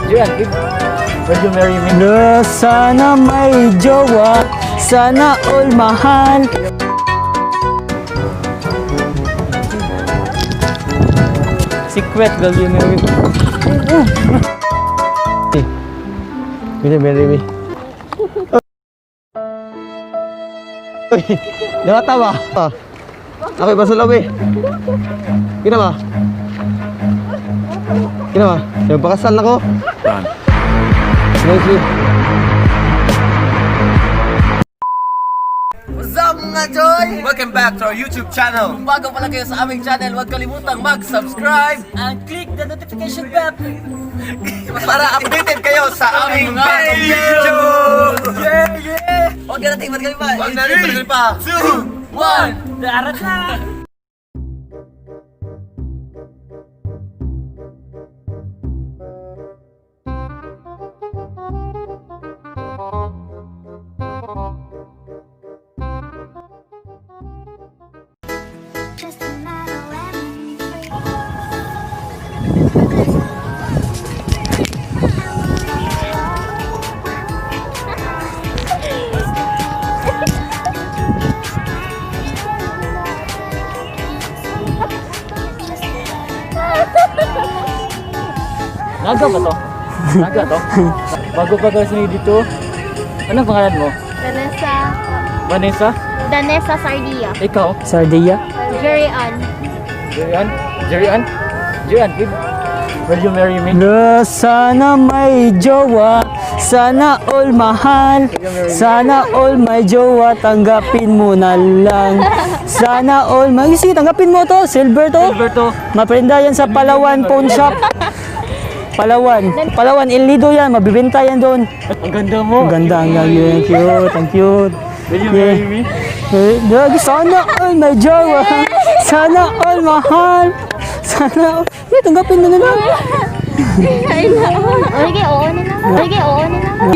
Juan, will you marry me? No, sana may jowa, sana all mahal. Secret, will you marry me? Will you marry me? Uy, nakatawa. Ako'y basulaw eh. Kina ba? Kina ba? Nagpakasal na ko. Thank you. What's up mga Joy? Welcome back to our YouTube channel. Kung bago pala kayo sa aming channel, huwag kalimutang mag-subscribe and click the notification bell para updated kayo sa aming mga video! Yeah! Huwag na natin matgali pa! Huwag na natin matgali pa! 2, 1! Darat na! Naga ba to? Naga to? Bago pa kasi dito. Anong pangalan mo? Danessa. Vanessa? Danessa Sardia. Ikaw? Sardia? Jerian. Jerian? Jerian? Jerian, will you marry me? No, sana may jowa, sana all mahal, sana all may jowa, tanggapin mo na lang. Sana all may... Sige, tanggapin mo to, silver to. Silver to. Maprenda yan sa Palawan Pawn Shop. Palawan, El Nido yan, mabibenta yan doon. Ang ganda mo. Ang ganda, ang cute, ang cute. Will you marry me? Sana all may jowa, sana all mahal, sana all... Tanggapin mo na lang. Oige, oo na naman. Oige, oo na naman.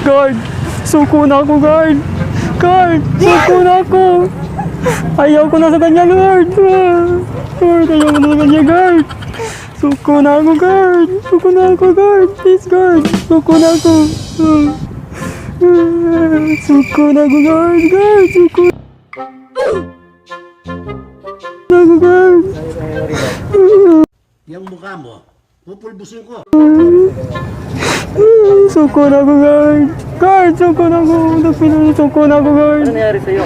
Guard! Suko na ako, guard! Guard! Suko na ako! Ayaw ko na sa kanya, guard! Guard, ayaw ko na sa kanya, guard! Suko na ako, guard! Suko na ako, guard! Please, guard! Suko na ako! Suko na ako, guard! Guard! Suko na ako, guard! Yang mukha mo, pupulbusin ko. Suko na ako, guard! Guard! Suko na ako! Suko na ako, guard! Ano nangyari sa'yo?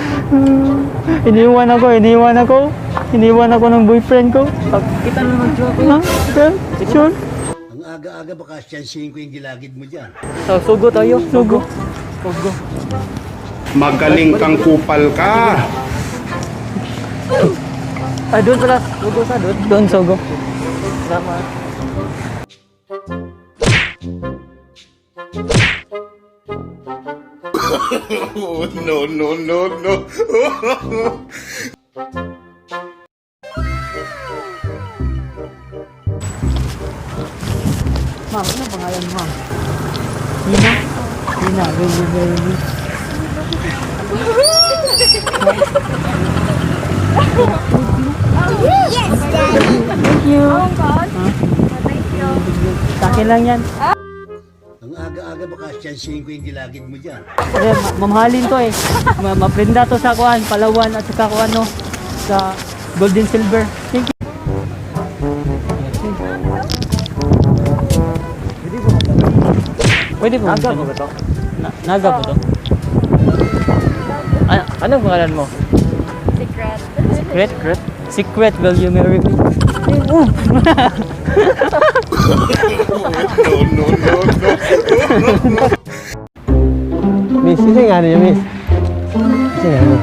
Iniwan ako ng boyfriend ko. Kita na naman Joy. Ha? Okay? Sure? Ang aga-aga baka siyansihin ko yung gilagid mo dyan. So, sugo tayo. Sugo. Sugo. Magaling kang kupal ka. Ah, doon pala. Sugo sa doon. Doon, sugo. Salamat. No, no, no, no. Ma'am, ano pangalan mo? Hina? Hina, baby, baby. Yes, Daddy. Thank you. Takin lang yan. Ang aga-aga baka siyansihin ko yung gilagid mo dyan. Kasi mamahalin to eh. Maprenda to sa kuan, Palawan at saka kuan no, sa gold and silver. Thank you. Pwede po. Naga ba to? Naga ba to? Anong pangalan mo? Secret. Secret? Secret, will you marry me? No, no, no, no. Miss, isa nga niya, miss. Isa nga niya.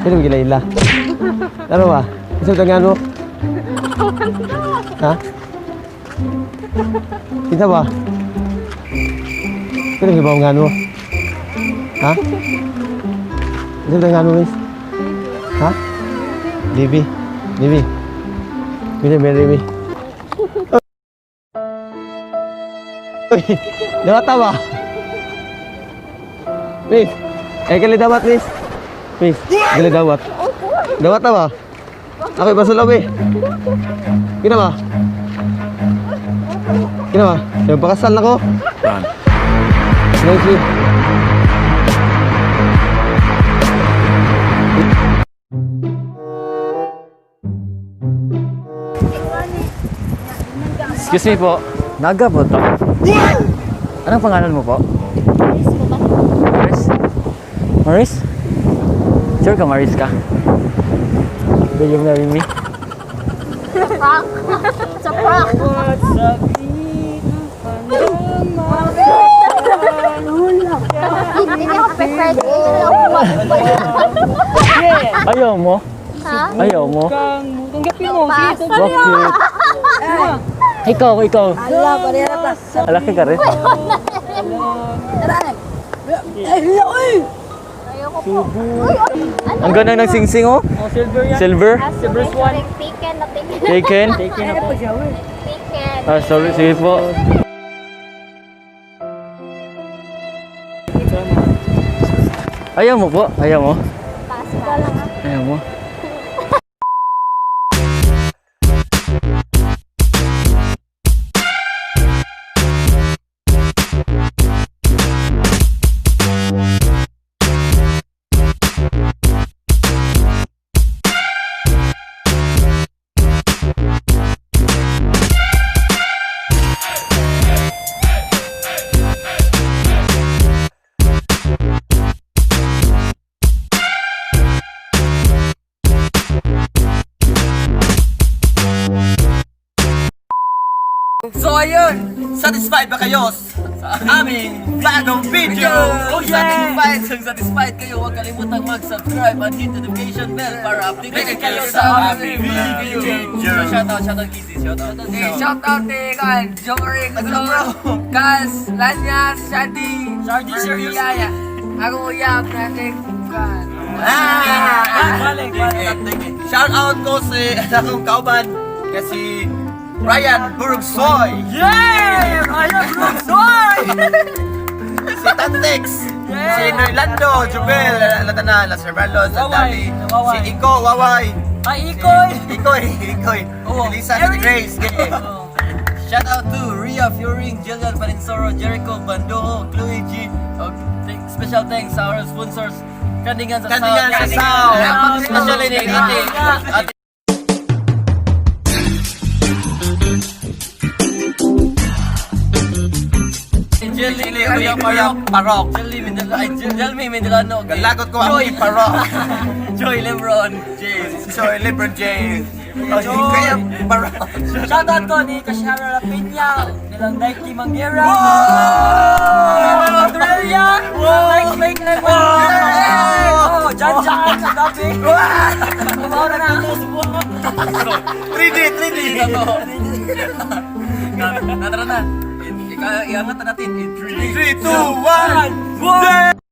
Pwede mo gila-ila. Ano ba? Isa ito nga no? Ha? Kita ba? Pwede mo hibaw nga no? Ha? Isa ito nga no, miss? Ha? Libby. Libby. Will you marry me? Uy, dawat ta ba? Please. Kali dawat, please. Please, kali dawat. Dawat ta ba? Ako'y basulaw, eh. Kina ba? Kina ba? Yung pakasal na ko. Thank you. Excuse me po. Naga po to. Anong pangalan mo po? Maris? Maris? Sure ka Maris ka? Will you marry me? Prank. It's a prank. Hindi ako prepared. Ayaw mo? Ha? Ayaw mo? Pass. Bakit? Ikaw. Alaki ka rin? Ayoko po. Uy, ano? Ang ganda ng singsing oh. Silver? Silver swan. Taken na taken. Taken? Taken. Ah, sorry. Sige po. Ayaw mo po? Ayaw mo? Pass ka lang ha. Ayaw mo? So ayun, satisfied ba kayo sa aming bagong video? Kung satisfied kayo, huwag kalimutang mag-subscribe at hit the notification bell para updated kayo sa aming video. So shoutout Kizzy, shoutout. Shoutout kan Jorik, Kas, Lanyas, Shadi, Yaya. Ako uyab natin kan. Shoutout ko sa akong kauban kasi Ryan Burgsoy! Yay! Ryan Brugsoy! Si Tantex! Si Norlando, Jubel, Latana, Las Hermanos, Dali, si Iko, Waway! Ay, Ikoy! Ikoy! Lisa, si Grace! Shout out to Ria Fioring, Jillian Paninsoro, Jericho, Bandoho, Chloe G. Special thanks sa our sponsors, Kandingan sa South! Especially ni Ate Jelly, Parok. Jelly, Mendelano. Lagot ko ang Parok. Joy Lebron James. Kaya Parok. Shoutout ko ni Kashara Rapinya, nilang Nike Manguera. Australia, Nike Make Lemon. Jan sa gabi. Kumara na. 3D. Natara na. Iangat na natin in 3, 2, 1.